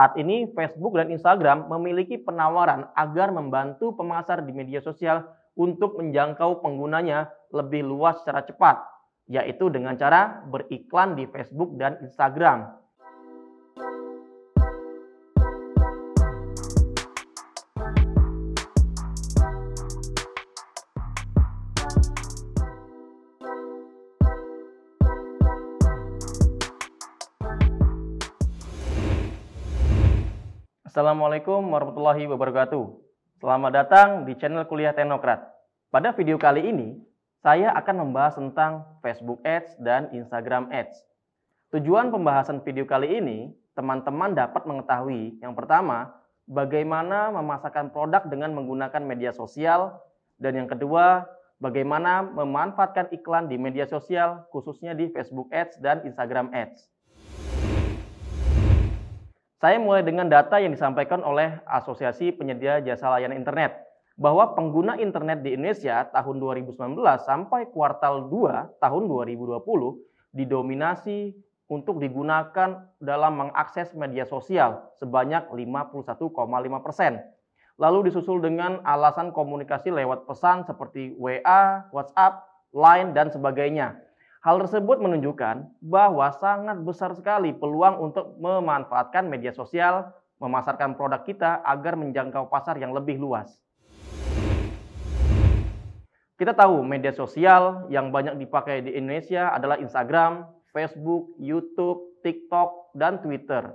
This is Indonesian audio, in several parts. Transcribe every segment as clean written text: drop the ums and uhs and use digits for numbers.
Saat ini Facebook dan Instagram memiliki penawaran agar membantu pemasar di media sosial untuk menjangkau penggunanya lebih luas secara cepat, yaitu dengan cara beriklan di Facebook dan Instagram. Assalamualaikum warahmatullahi wabarakatuh. Selamat datang di channel Kuliah Teknokrat. Pada video kali ini, saya akan membahas tentang Facebook Ads dan Instagram Ads. Tujuan pembahasan video kali ini, teman-teman dapat mengetahui yang pertama, bagaimana memasarkan produk dengan menggunakan media sosial, dan yang kedua, bagaimana memanfaatkan iklan di media sosial, khususnya di Facebook Ads dan Instagram Ads. Saya mulai dengan data yang disampaikan oleh Asosiasi Penyedia Jasa Layanan Internet, bahwa pengguna internet di Indonesia tahun 2019 sampai kuartal 2 tahun 2020 didominasi untuk digunakan dalam mengakses media sosial sebanyak 51,5%. Lalu disusul dengan alasan komunikasi lewat pesan seperti WA, WhatsApp, Line, dan sebagainya. Hal tersebut menunjukkan bahwa sangat besar sekali peluang untuk memanfaatkan media sosial, memasarkan produk kita agar menjangkau pasar yang lebih luas. Kita tahu media sosial yang banyak dipakai di Indonesia adalah Instagram, Facebook, YouTube, TikTok, dan Twitter.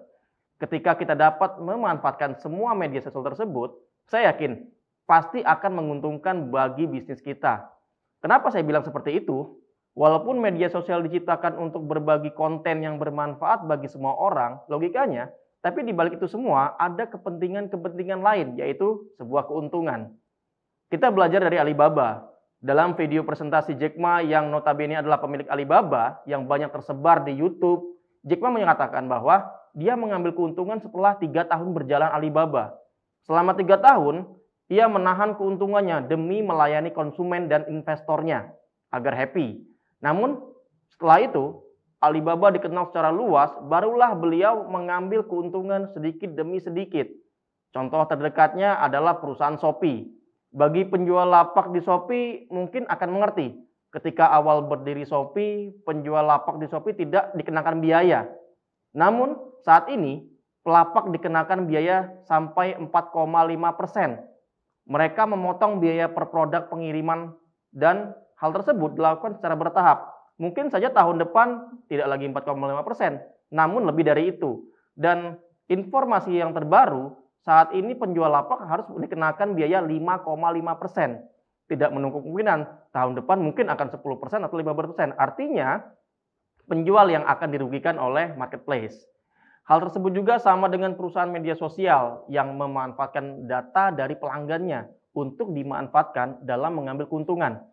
Ketika kita dapat memanfaatkan semua media sosial tersebut, saya yakin pasti akan menguntungkan bagi bisnis kita. Kenapa saya bilang seperti itu? Walaupun media sosial diciptakan untuk berbagi konten yang bermanfaat bagi semua orang, logikanya, tapi di balik itu semua ada kepentingan-kepentingan lain, yaitu sebuah keuntungan. Kita belajar dari Alibaba. Dalam video presentasi Jack Ma yang notabene adalah pemilik Alibaba yang banyak tersebar di YouTube, Jack Ma menyatakan bahwa dia mengambil keuntungan setelah 3 tahun berjalan Alibaba. Selama 3 tahun, ia menahan keuntungannya demi melayani konsumen dan investornya agar happy. Namun setelah itu Alibaba dikenal secara luas, barulah beliau mengambil keuntungan sedikit demi sedikit. Contoh terdekatnya adalah perusahaan Shopee. Bagi penjual lapak di Shopee mungkin akan mengerti, ketika awal berdiri Shopee, penjual lapak di Shopee tidak dikenakan biaya. Namun saat ini pelapak dikenakan biaya sampai 4,5%. Mereka memotong biaya per produk pengiriman dan hal tersebut dilakukan secara bertahap. Mungkin saja tahun depan tidak lagi 4,5%, namun lebih dari itu. Dan informasi yang terbaru, saat ini penjual lapak harus dikenakan biaya 5,5%. Tidak menutup kemungkinan tahun depan mungkin akan 10% atau 15%. Artinya, penjual yang akan dirugikan oleh marketplace. Hal tersebut juga sama dengan perusahaan media sosial yang memanfaatkan data dari pelanggannya untuk dimanfaatkan dalam mengambil keuntungan.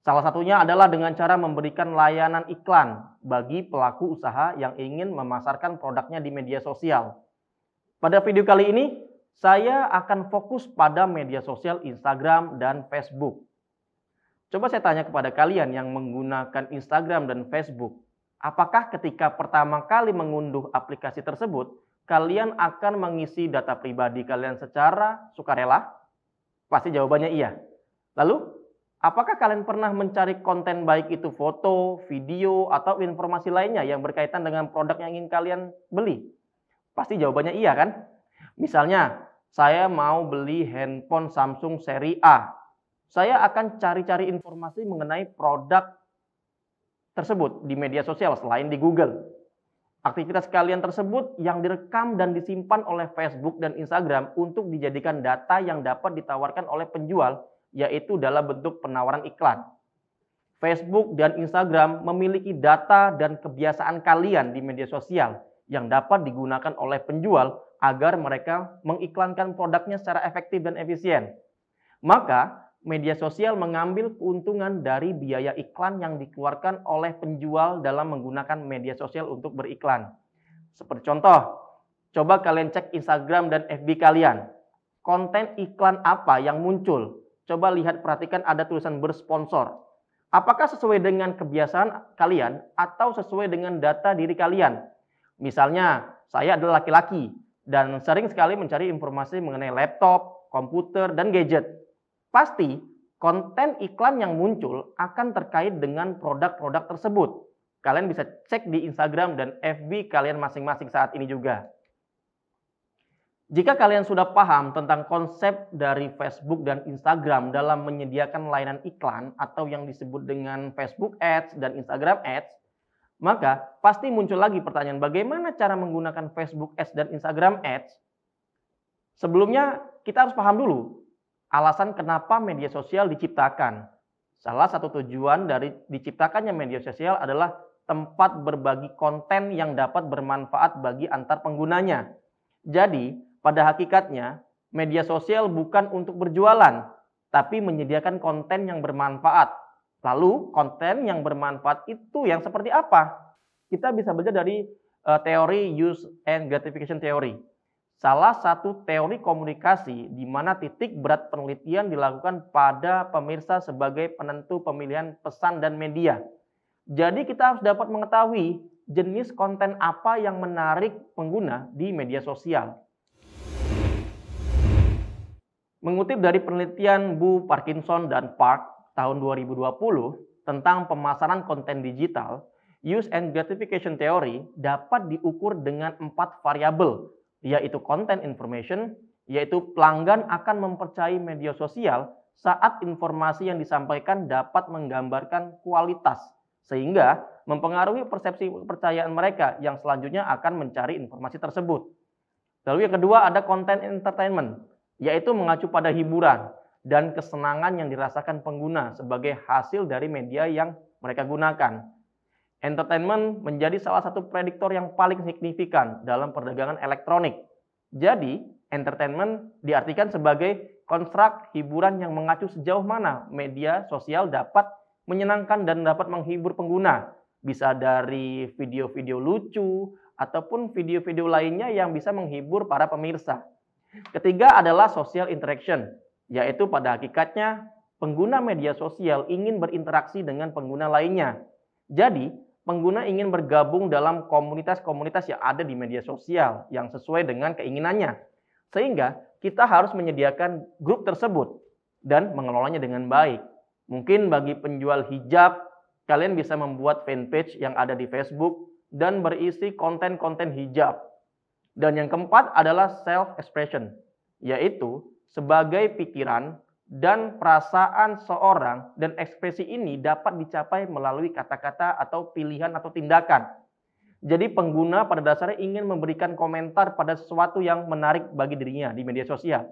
Salah satunya adalah dengan cara memberikan layanan iklan bagi pelaku usaha yang ingin memasarkan produknya di media sosial. Pada video kali ini, saya akan fokus pada media sosial Instagram dan Facebook. Coba saya tanya kepada kalian yang menggunakan Instagram dan Facebook, apakah ketika pertama kali mengunduh aplikasi tersebut, kalian akan mengisi data pribadi kalian secara sukarela? Pasti jawabannya iya. Lalu, apakah kalian pernah mencari konten baik itu foto, video, atau informasi lainnya yang berkaitan dengan produk yang ingin kalian beli? Pasti jawabannya iya kan? Misalnya, saya mau beli handphone Samsung seri A. Saya akan cari-cari informasi mengenai produk tersebut di media sosial selain di Google. Aktivitas kalian tersebut yang direkam dan disimpan oleh Facebook dan Instagram untuk dijadikan data yang dapat ditawarkan oleh penjual, yaitu dalam bentuk penawaran iklan. Facebook dan Instagram memiliki data dan kebiasaan kalian di media sosial yang dapat digunakan oleh penjual agar mereka mengiklankan produknya secara efektif dan efisien. Maka, media sosial mengambil keuntungan dari biaya iklan yang dikeluarkan oleh penjual dalam menggunakan media sosial untuk beriklan. Seperti contoh, coba kalian cek Instagram dan FB kalian. Konten iklan apa yang muncul? Coba lihat, perhatikan ada tulisan bersponsor. Apakah sesuai dengan kebiasaan kalian atau sesuai dengan data diri kalian? Misalnya, saya adalah laki-laki. dan sering sekali mencari informasi mengenai laptop, komputer, dan gadget. Pasti konten iklan yang muncul akan terkait dengan produk-produk tersebut. Kalian bisa cek di Instagram dan FB kalian masing-masing saat ini juga. Jika kalian sudah paham tentang konsep dari Facebook dan Instagram dalam menyediakan layanan iklan atau yang disebut dengan Facebook Ads dan Instagram Ads, maka pasti muncul lagi pertanyaan bagaimana cara menggunakan Facebook Ads dan Instagram Ads. Sebelumnya kita harus paham dulu alasan kenapa media sosial diciptakan. Salah satu tujuan dari diciptakannya media sosial adalah tempat berbagi konten yang dapat bermanfaat bagi antar penggunanya. Jadi, pada hakikatnya, media sosial bukan untuk berjualan, tapi menyediakan konten yang bermanfaat. Lalu, konten yang bermanfaat itu yang seperti apa? Kita bisa belajar dari teori use and gratification theory. Salah satu teori komunikasi di mana titik berat penelitian dilakukan pada pemirsa sebagai penentu pemilihan pesan dan media. Jadi kita harus dapat mengetahui jenis konten apa yang menarik pengguna di media sosial. Mengutip dari penelitian Bu Parkinson dan Park tahun 2020 tentang pemasaran konten digital, use and gratification theory dapat diukur dengan 4 variabel, yaitu content information, yaitu pelanggan akan mempercayai media sosial saat informasi yang disampaikan dapat menggambarkan kualitas, sehingga mempengaruhi persepsi kepercayaan mereka yang selanjutnya akan mencari informasi tersebut. Lalu yang kedua ada content entertainment, yaitu mengacu pada hiburan dan kesenangan yang dirasakan pengguna sebagai hasil dari media yang mereka gunakan. Entertainment menjadi salah satu prediktor yang paling signifikan dalam perdagangan elektronik. Jadi, entertainment diartikan sebagai konstruk hiburan yang mengacu sejauh mana media sosial dapat menyenangkan dan dapat menghibur pengguna. Bisa dari video-video lucu ataupun video-video lainnya yang bisa menghibur para pemirsa. Ketiga adalah social interaction, yaitu pada hakikatnya pengguna media sosial ingin berinteraksi dengan pengguna lainnya. Jadi, pengguna ingin bergabung dalam komunitas-komunitas yang ada di media sosial yang sesuai dengan keinginannya. Sehingga kita harus menyediakan grup tersebut dan mengelolanya dengan baik. Mungkin bagi penjual hijab, kalian bisa membuat fanpage yang ada di Facebook dan berisi konten-konten hijab. Dan yang keempat adalah self-expression, yaitu sebagai pikiran dan perasaan seorang dan ekspresi ini dapat dicapai melalui kata-kata atau pilihan atau tindakan. Jadi pengguna pada dasarnya ingin memberikan komentar pada sesuatu yang menarik bagi dirinya di media sosial.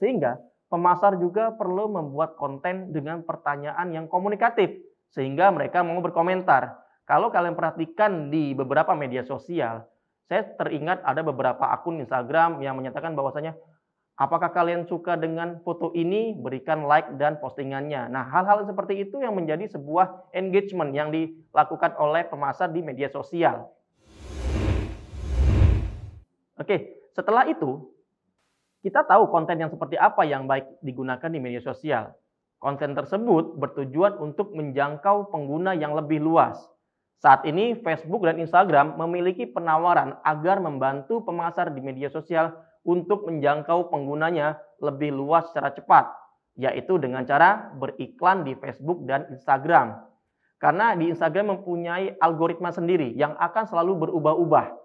Sehingga pemasar juga perlu membuat konten dengan pertanyaan yang komunikatif sehingga mereka mau berkomentar. Kalau kalian perhatikan di beberapa media sosial, saya teringat ada beberapa akun Instagram yang menyatakan bahwasanya apakah kalian suka dengan foto ini, berikan like dan postingannya. Nah, hal-hal seperti itu yang menjadi sebuah engagement yang dilakukan oleh pemasar di media sosial. Oke, setelah itu kita tahu konten yang seperti apa yang baik digunakan di media sosial. Konten tersebut bertujuan untuk menjangkau pengguna yang lebih luas. Saat ini Facebook dan Instagram memiliki penawaran agar membantu pemasar di media sosial untuk menjangkau penggunanya lebih luas secara cepat, yaitu dengan cara beriklan di Facebook dan Instagram. Karena di Instagram mempunyai algoritma sendiri yang akan selalu berubah-ubah.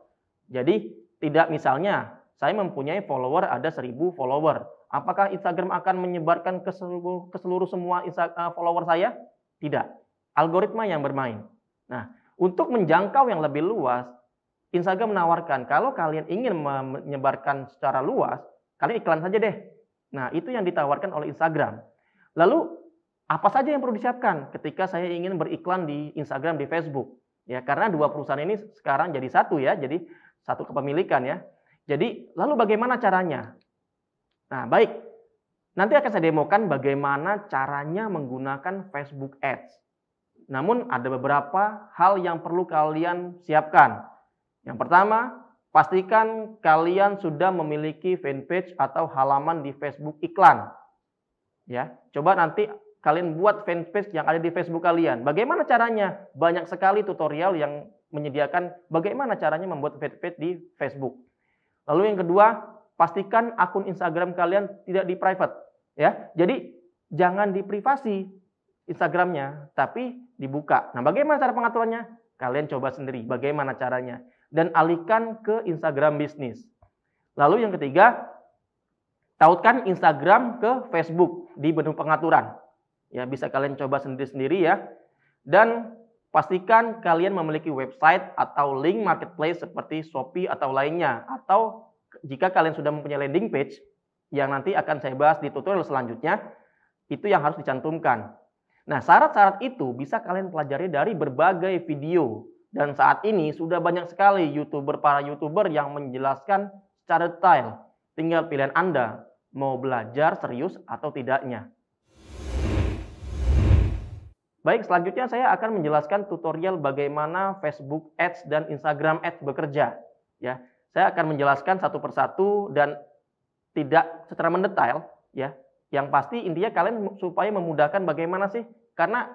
Jadi tidak misalnya saya mempunyai follower ada 1000 follower. Apakah Instagram akan menyebarkan ke seluruh semua follower saya? Tidak. Algoritma yang bermain. Nah, untuk menjangkau yang lebih luas, Instagram menawarkan kalau kalian ingin menyebarkan secara luas, kalian iklan saja deh. Nah, itu yang ditawarkan oleh Instagram. Lalu, apa saja yang perlu disiapkan ketika saya ingin beriklan di Instagram, di Facebook? Ya, karena dua perusahaan ini sekarang jadi satu ya, jadi satu kepemilikan ya. Jadi, lalu bagaimana caranya? Nah, baik. Nanti akan saya demokan bagaimana caranya menggunakan Facebook Ads. Namun ada beberapa hal yang perlu kalian siapkan. Yang pertama, pastikan kalian sudah memiliki fanpage atau halaman di Facebook iklan. Ya, coba nanti kalian buat fanpage yang ada di Facebook kalian. Bagaimana caranya? Banyak sekali tutorial yang menyediakan bagaimana caranya membuat fanpage di Facebook. Lalu yang kedua, pastikan akun Instagram kalian tidak di private, ya. Jadi jangan di privasi Instagramnya, tapi dibuka. Nah, bagaimana cara pengaturannya? Kalian coba sendiri bagaimana caranya dan alihkan ke Instagram bisnis. Lalu yang ketiga, tautkan Instagram ke Facebook di menu pengaturan. Ya, bisa kalian coba sendiri-sendiri ya. Dan pastikan kalian memiliki website atau link marketplace seperti Shopee atau lainnya. Atau jika kalian sudah mempunyai landing page yang nanti akan saya bahas di tutorial selanjutnya, itu yang harus dicantumkan. Nah, syarat-syarat itu bisa kalian pelajari dari berbagai video. Dan saat ini sudah banyak sekali para YouTuber yang menjelaskan secara detail. Tinggal pilihan Anda mau belajar serius atau tidaknya. Baik, selanjutnya saya akan menjelaskan tutorial bagaimana Facebook Ads dan Instagram Ads bekerja. Ya, saya akan menjelaskan satu persatu dan tidak secara mendetail. Ya, yang pasti intinya kalian supaya memudahkan bagaimana sih? Karena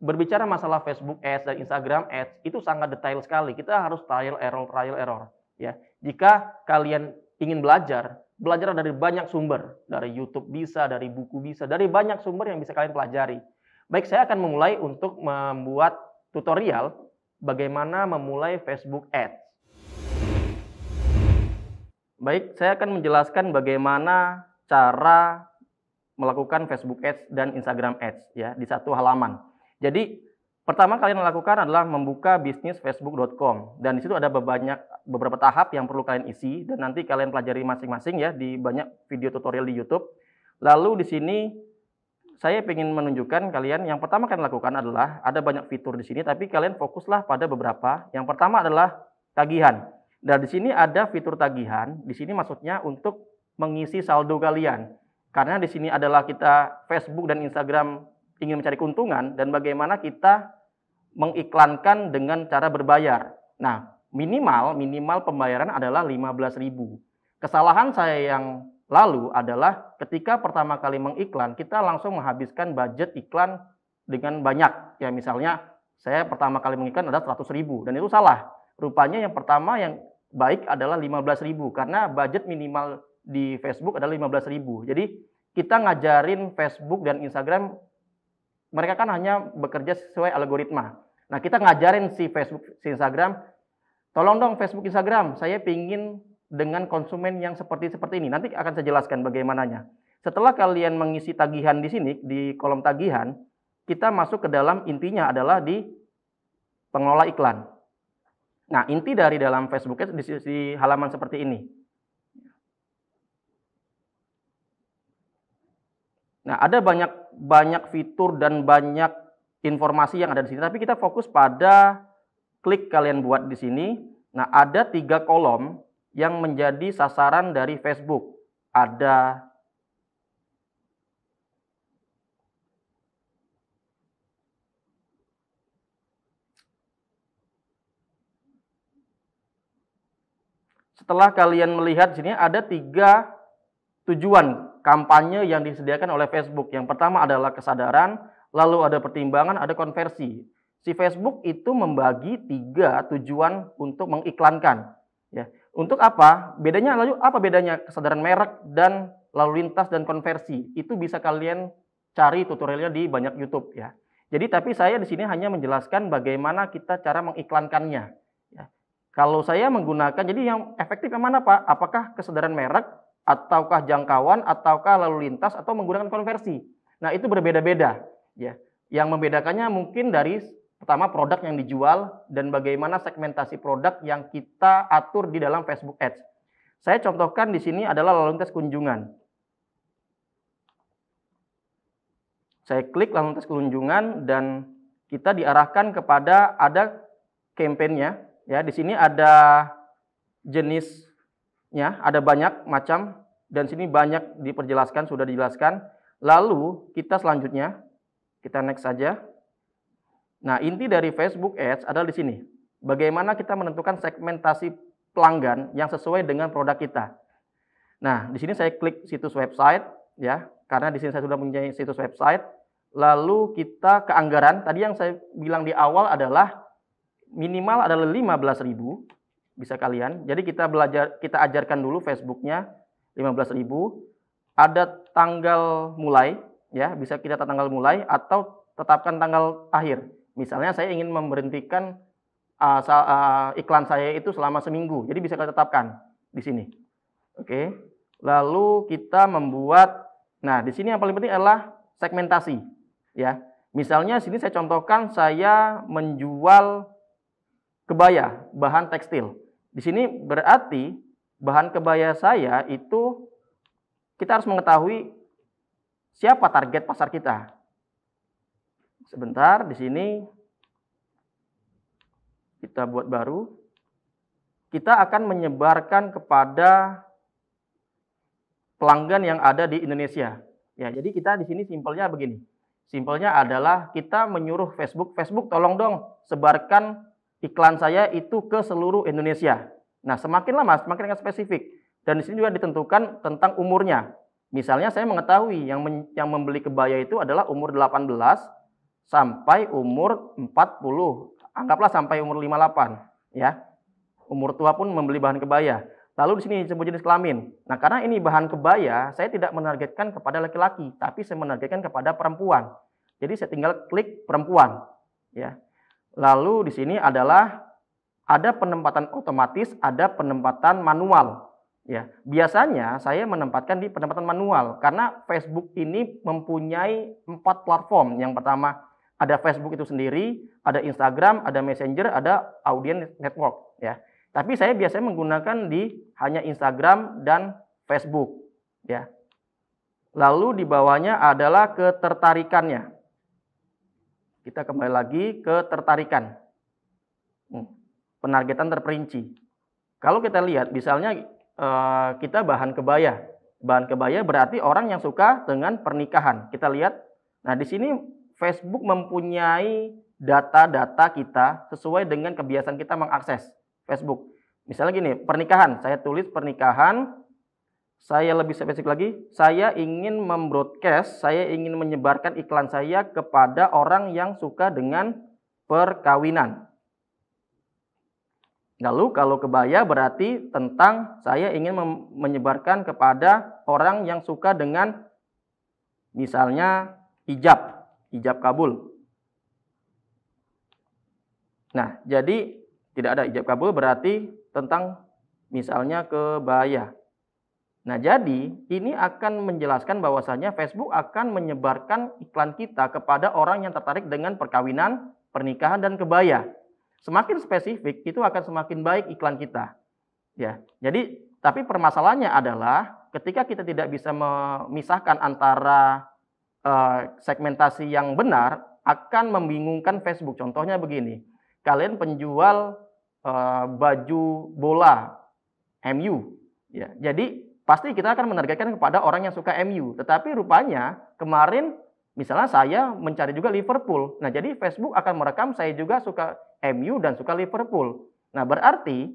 berbicara masalah Facebook Ads dan Instagram Ads itu sangat detail sekali. Kita harus trial error. Ya, jika kalian ingin belajar dari banyak sumber, dari YouTube bisa, dari buku bisa, dari banyak sumber yang bisa kalian pelajari. Baik, saya akan memulai untuk membuat tutorial bagaimana memulai Facebook Ads. Baik, saya akan menjelaskan bagaimana cara melakukan Facebook Ads dan Instagram Ads ya di satu halaman. Jadi, pertama kalian lakukan adalah membuka bisnisfacebook.com dan di situ ada beberapa tahap yang perlu kalian isi dan nanti kalian pelajari masing-masing ya di banyak video tutorial di YouTube. Lalu di sini saya ingin menunjukkan kalian yang pertama kalian lakukan adalah ada banyak fitur di sini tapi kalian fokuslah pada beberapa. Yang pertama adalah tagihan. Dan di sini ada fitur tagihan. Di sini maksudnya untuk mengisi saldo kalian. Karena di sini adalah kita Facebook dan Instagram ingin mencari keuntungan dan bagaimana kita mengiklankan dengan cara berbayar. Nah, minimal pembayaran adalah 15.000. Kesalahan saya yang lalu adalah ketika pertama kali mengiklan, kita langsung menghabiskan budget iklan dengan banyak. Ya, misalnya saya pertama kali mengiklan adalah 100.000 dan itu salah. Rupanya yang pertama yang baik adalah 15.000 karena budget minimal di Facebook adalah 15.000. Jadi kita ngajarin Facebook dan Instagram, mereka kan hanya bekerja sesuai algoritma. Nah, kita ngajarin si Facebook, si Instagram, tolong dong Facebook, Instagram, saya pingin dengan konsumen yang seperti ini. Nanti akan saya jelaskan bagaimananya. Setelah kalian mengisi tagihan di sini, di kolom tagihan, kita masuk ke dalam intinya adalah di pengelola iklan. Nah, inti dari dalam Facebook di halaman seperti ini. Nah, ada banyak fitur dan banyak informasi yang ada di sini, tapi kita fokus pada klik kalian buat di sini. Nah, ada 3 kolom yang menjadi sasaran dari Facebook. Setelah kalian melihat di sini ada 3 tujuan kampanye yang disediakan oleh Facebook. Yang pertama adalah kesadaran, lalu ada pertimbangan, ada konversi. Si Facebook itu membagi 3 tujuan untuk mengiklankan. Ya. Untuk apa? Lalu apa bedanya kesadaran merek dan lalu lintas dan konversi? Itu bisa kalian cari tutorialnya di banyak YouTube ya. Jadi tapi saya di sini hanya menjelaskan bagaimana kita cara mengiklankannya. Ya. Kalau saya menggunakan, jadi yang efektif yang mana Pak? Apakah kesadaran merek, ataukah jangkauan, ataukah lalu lintas, atau menggunakan konversi? Nah, itu berbeda-beda. Ya. Yang membedakannya mungkin dari pertama produk yang dijual dan bagaimana segmentasi produk yang kita atur di dalam Facebook Ads. Saya contohkan di sini adalah lalu lintas kunjungan. Saya klik lalu lintas kunjungan dan kita diarahkan kepada ada campaign-nya. Ya, di sini ada jenisnya, ada banyak macam dan sini banyak diperjelaskan, sudah dijelaskan. Lalu kita selanjutnya kita next saja. Nah, inti dari Facebook Ads adalah di sini. Bagaimana kita menentukan segmentasi pelanggan yang sesuai dengan produk kita. Nah, di sini saya klik situs website ya, karena di sini saya sudah mempunyai situs website. Lalu kita ke anggaran. Tadi yang saya bilang di awal adalah minimal adalah 15.000. bisa kalian. Jadi kita ajarkan dulu Facebooknya 15.000. Ada tanggal mulai, ya, bisa kita tanggal mulai atau tetapkan tanggal akhir. Misalnya saya ingin memberhentikan iklan saya itu selama seminggu, jadi bisa kita tetapkan di sini. Oke. Lalu kita membuat, nah di sini yang paling penting adalah segmentasi, ya. Misalnya sini saya contohkan saya menjual kebaya, bahan tekstil. Di sini berarti bahan kebaya saya itu kita harus mengetahui siapa target pasar kita. Sebentar, di sini kita buat baru. Kita akan menyebarkan kepada pelanggan yang ada di Indonesia. Ya, jadi kita di sini simpelnya begini. Simpelnya adalah kita menyuruh Facebook tolong dong sebarkan iklan saya itu ke seluruh Indonesia. Nah, semakin lama semakin spesifik. Dan di sini juga ditentukan tentang umurnya. Misalnya saya mengetahui yang membeli kebaya itu adalah umur 18 sampai umur 40. Anggaplah sampai umur 58, ya. Umur tua pun membeli bahan kebaya. Lalu di sini disebut jenis kelamin. Nah, karena ini bahan kebaya, saya tidak menargetkan kepada laki-laki, tapi saya menargetkan kepada perempuan. Jadi saya tinggal klik perempuan, ya. Lalu di sini adalah ada penempatan otomatis, ada penempatan manual. Ya, biasanya saya menempatkan di penempatan manual karena Facebook ini mempunyai 4 platform. Yang pertama ada Facebook itu sendiri, ada Instagram, ada Messenger, ada Audience Network. Ya, tapi saya biasanya menggunakan di hanya Instagram dan Facebook. Ya, lalu di bawahnya adalah ketertarikannya. Kita kembali lagi ke ketertarikan. Penargetan terperinci. Kalau kita lihat, misalnya kita bahan kebaya. Bahan kebaya berarti orang yang suka dengan pernikahan. Kita lihat. Nah, di sini Facebook mempunyai data-data kita sesuai dengan kebiasaan kita mengakses Facebook. Misalnya gini, pernikahan. Saya tulis pernikahan. Saya lebih spesifik lagi. Saya ingin membroadcast, saya ingin menyebarkan iklan saya kepada orang yang suka dengan perkawinan. Lalu kalau kebaya berarti tentang saya ingin menyebarkan kepada orang yang suka dengan misalnya hijab kabul. Nah, jadi tidak ada hijab kabul berarti tentang misalnya kebaya. Nah, jadi ini akan menjelaskan bahwasanya Facebook akan menyebarkan iklan kita kepada orang yang tertarik dengan perkawinan, pernikahan, dan kebaya. Semakin spesifik itu akan semakin baik iklan kita. Ya, jadi tapi permasalahannya adalah ketika kita tidak bisa memisahkan antara segmentasi yang benar akan membingungkan Facebook. Contohnya begini, kalian penjual baju bola MU, ya, jadi pasti kita akan menargetkan kepada orang yang suka MU. Tetapi rupanya kemarin misalnya saya mencari juga Liverpool. Nah, jadi Facebook akan merekam saya juga suka MU dan suka Liverpool. Nah, berarti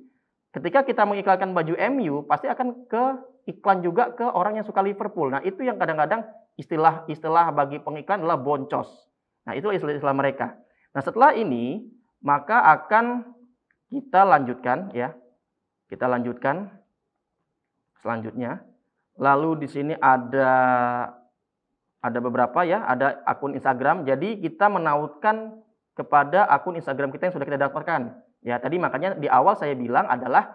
ketika kita mengiklankan baju MU, pasti akan ke iklan juga ke orang yang suka Liverpool. Nah, itu yang kadang-kadang istilah bagi pengiklan adalah boncos. Nah, itu istilah mereka. Nah, setelah ini, maka akan kita lanjutkan, ya. Kita lanjutkan selanjutnya. Lalu di sini ada beberapa, ya, ada akun Instagram. Jadi kita menautkan kepada akun Instagram kita yang sudah kita daftarkan. Ya, tadi makanya di awal saya bilang adalah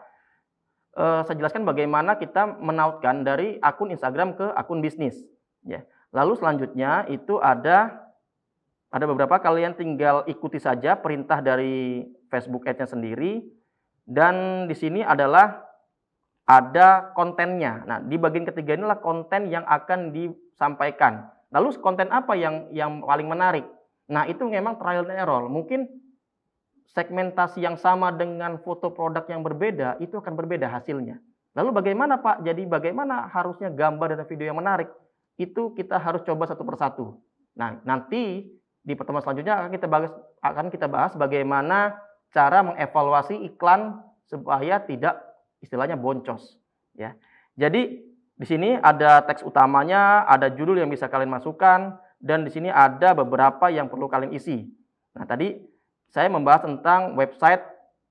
saya jelaskan bagaimana kita menautkan dari akun Instagram ke akun bisnis. Ya. Lalu selanjutnya itu ada beberapa, kalian tinggal ikuti saja perintah dari Facebook Ads-nya sendiri. Dan di sini adalah ada kontennya. Nah, di bagian ketiga inilah konten yang akan disampaikan. Lalu konten apa yang paling menarik? Nah, itu memang trial and error. Mungkin segmentasi yang sama dengan foto produk yang berbeda, itu akan berbeda hasilnya. Lalu bagaimana, Pak? Jadi bagaimana harusnya gambar dan video yang menarik? Itu kita harus coba satu persatu. Nah, nanti di pertemuan selanjutnya akan kita bahas bagaimana cara mengevaluasi iklan supaya tidak istilahnya boncos. Ya. Jadi di sini ada teks utamanya, ada judul yang bisa kalian masukkan, dan di sini ada beberapa yang perlu kalian isi. Nah, tadi saya membahas tentang website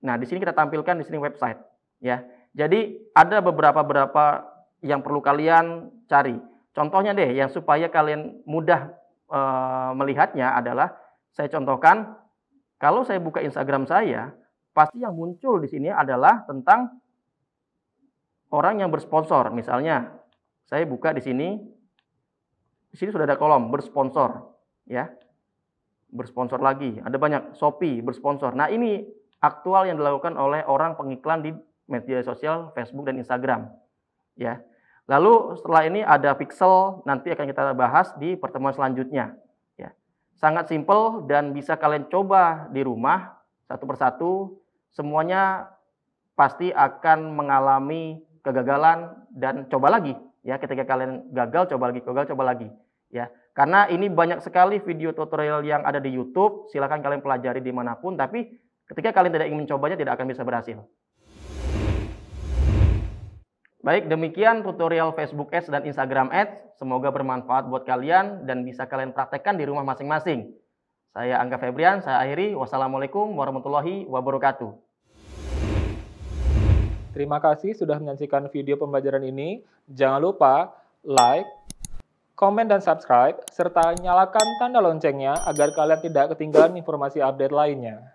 Nah, di sini kita tampilkan di sini website, ya. Jadi ada beberapa yang perlu kalian cari. Contohnya deh, yang supaya kalian mudah melihatnya adalah saya contohkan, kalau saya buka Instagram saya, pasti yang muncul di sini adalah tentang orang yang bersponsor. Misalnya, saya buka di sini sudah ada kolom bersponsor, ya. Bersponsor lagi, ada banyak, Shopee bersponsor. Nah, ini aktual yang dilakukan oleh orang pengiklan di media sosial Facebook dan Instagram, ya. Lalu setelah ini ada pixel, nanti akan kita bahas di pertemuan selanjutnya, ya. Sangat simpel dan bisa kalian coba di rumah satu persatu, semuanya pasti akan mengalami kegagalan dan coba lagi, ya. Ketika kalian gagal, coba lagi, ya. Karena ini banyak sekali video tutorial yang ada di YouTube, silakan kalian pelajari dimanapun, tapi ketika kalian tidak ingin mencobanya, tidak akan bisa berhasil. Baik, demikian tutorial Facebook Ads dan Instagram Ads. Semoga bermanfaat buat kalian dan bisa kalian praktekkan di rumah masing-masing. Saya Angga Febrian, saya akhiri. Wassalamualaikum warahmatullahi wabarakatuh. Terima kasih sudah menyaksikan video pembelajaran ini. Jangan lupa like, komen dan subscribe, serta nyalakan tanda loncengnya agar kalian tidak ketinggalan informasi update lainnya.